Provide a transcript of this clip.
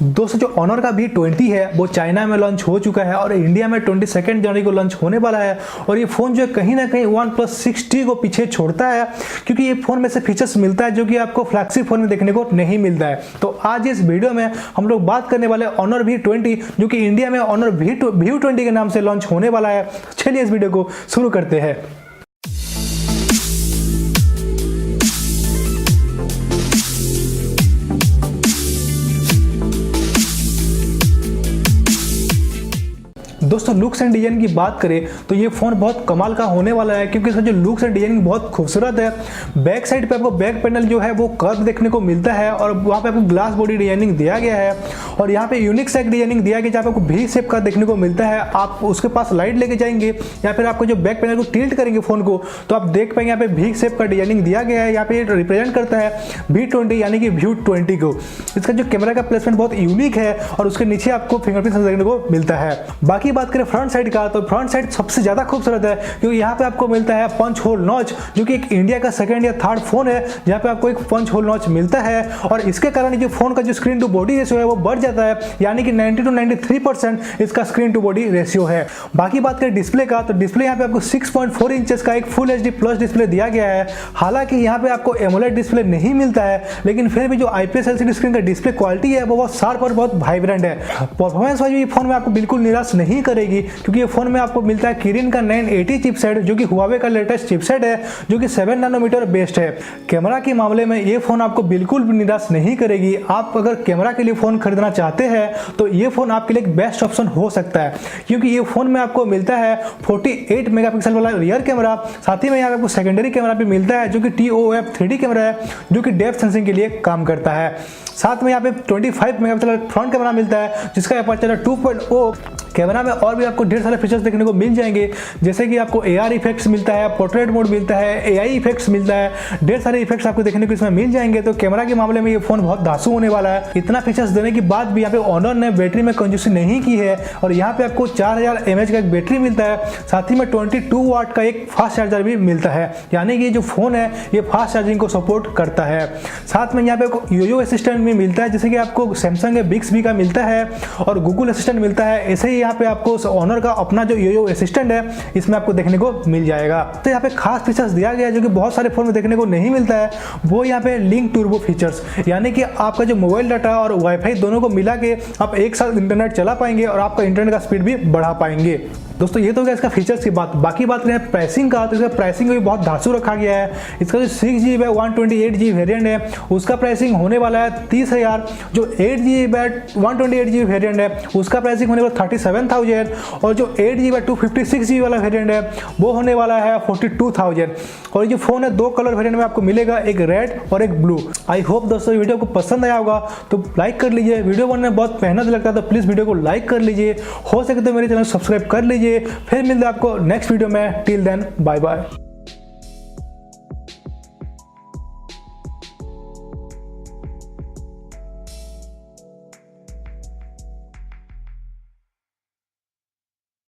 दोस्तों जो ऑनर का V20 है वो चाइना में लॉन्च हो चुका है और इंडिया में 22 जनवरी को लॉन्च होने वाला है। और ये फ़ोन जो है कहीं ना कहीं OnePlus 6T को पीछे छोड़ता है, क्योंकि ये फ़ोन में से फीचर्स मिलता है जो कि आपको फ्लैगशिप फ़ोन में देखने को नहीं मिलता है। तो आज इस वीडियो में हम लोग बात करने वाले ऑनर V20 जो कि इंडिया में ऑनर V20 के नाम से लॉन्च होने वाला है। चलिए इस वीडियो को शुरू करते हैं। दोस्तों लुक्स एंड डिजाइन की बात करें तो ये फ़ोन बहुत कमाल का होने वाला है, क्योंकि इसका जो लुक्स एंड डिजाइनिंग बहुत खूबसूरत है। बैक साइड पे आपको बैक पैनल जो है वो कर्व देखने को मिलता है और वहाँ पे आपको ग्लास बॉडी डिजाइनिंग दिया गया है। और यहाँ पे यूनिक सा डिजाइनिंग दिया गया जहाँ पे आपको भी शेप का देखने को मिलता है। आप उसके पास लाइट लेके जाएंगे या फिर आपको जो बैक पैनल को टिल्ट करेंगे फ़ोन को तो आप देख पाएंगे यहाँ पे भी शेप का डिजाइनिंग दिया गया है। यहाँ पे रिप्रेजेंट करता है V20 यानी कि V20 को। इसका जो कैमरा का प्लेसमेंट बहुत यूनिक है और उसके नीचे आपको फिंगरप्रिंट देखने को मिलता है। बाकी बात करें फ्रंट साइड का तो फ्रंट साइड सबसे ज्यादा खूबसूरत है, क्योंकि यहाँ पे आपको मिलता है पंच होल नॉच, जो कि एक इंडिया का सेकंड या थर्ड फोन है जहाँ पे आपको एक पंच होल नॉच मिलता है। और इसके कारण जो फोन का जो स्क्रीन टू बॉडी रेशियो है वो बढ़ जाता है, यानी कि 90 to 93% इसका स्क्रीन टू बॉडी रेशियो है। बाकी बात करें डिस्प्ले का तो डिस्प्ले यहाँ पे आपको 6.4 इंचेस का एक फुल HD प्लस डिस्प्ले दिया गया है। हालांकि यहाँ पे आपको एमोलेड डिस्प्ले नहीं मिलता है, लेकिन फिर भी जो IPS LCD स्क्रीन का डिस्प्ले क्वालिटी है वो बहुत शार्प और बहुत वाइब्रेंट है। परफॉर्मेंस वाइज ये फोन में आपको बिल्कुल निराश नहीं करेगी, क्योंकि ये फोन में आपको मिलता है किरिन का 980 चिपसेट, जो कि हुआवे का लेटेस्ट चिपसेट है, जो कि 7 नैनोमीटर बेस्ड है। कैमरा के मामले में ये फोन आपको बिल्कुल भी निराश नहीं करेगी। आप अगर कैमरा के लिए फोन खरीदना चाहते हैं तो ये फोन आपके लिए एक बेस्ट ऑप्शन हो सकता है, क्योंकि ये फोन में आपको मिलता है 48 मेगापिक्सल वाला रियर कैमरा। साथ ही में यहाँ पे आपको सेकेंडरी कैमरा भी मिलता है जो कि TOF 3D कैमरा है, जो कि डेप्थ सेंसिंग के लिए काम करता है। साथ में यहाँ पे 25 मेगापिक्सल फ्रंट कैमरा मिलता है जिसका अपर्चर है 2.0। कैमरा में और भी आपको ढेर सारे फीचर्स देखने को मिल जाएंगे, जैसे कि आपको AR इफेक्ट्स मिलता है, पोर्ट्रेट मोड मिलता है, AI इफेक्ट्स मिलता है, ढेर सारे इफेक्ट्स आपको देखने को इसमें मिल जाएंगे। तो कैमरा के मामले में ये फोन बहुत धांसू होने वाला है। इतना फीचर्स देने के बाद भी यहाँ पे ऑनर ने बैटरी में कंजूसी नहीं की है और यहाँ पे आपको 4000 mAh का एक बैटरी मिलता है। साथ ही में 22 वाट का एक फास्ट चार्जर भी मिलता है, यानी कि जो फोन है ये फास्ट चार्जिंग को सपोर्ट करता है। साथ में यहाँ पे आपको योयो असिस्टेंट भी मिलता है, जैसे कि आपको सैमसंग के Bixby का मिलता है और गूगल असिस्टेंट मिलता है। ऐसे ही यहाँ पे आपको ऑनर का अपना जो योयो असिस्टेंट है इसमें आपको देखने को मिल जाएगा। तो यहाँ पे खास फीचर्स दिया गया है जो कि बहुत सारे फोन में देखने को नहीं मिलता है, वो यहाँ पे लिंक टर्बो फीचर्स, यानी कि आपका जो मोबाइल डाटा और वाईफाई दोनों को मिला के आप एक साथ इंटरनेट चला पाएंगे और आपका इंटरनेट का स्पीड भी बढ़ा पाएंगे। दोस्तों ये तो गया इसका फीचर्स की बात। बाकी बात करें प्राइसिंग का तो इसका प्राइसिंग भी बहुत धांसू रखा गया है। इसका जो 6GB 128GB वेरिएंट है उसका प्राइसिंग होने वाला है 30,000। जो 8GB 128GB वेरिएंट है उसका प्राइसिंग होने वाला 37,000 और जो 8GB 256GB वाला वेरिएंट है वो होने वाला है 42,000। और ये फोन है दो कलर वेरिएंट में आपको मिलेगा, एक रेड और एक ब्लू। आई होप दोस्तों वीडियो को पसंद आया होगा तो लाइक कर लीजिए। वीडियो बनने में बहुत मेहनत लगता है तो प्लीज वीडियो को लाइक कर लीजिए। हो सके तो मेरे चैनल सब्सक्राइब कर लीजिए। फिर मिलते हैं आपको नेक्स्ट वीडियो में। Till then bye bye.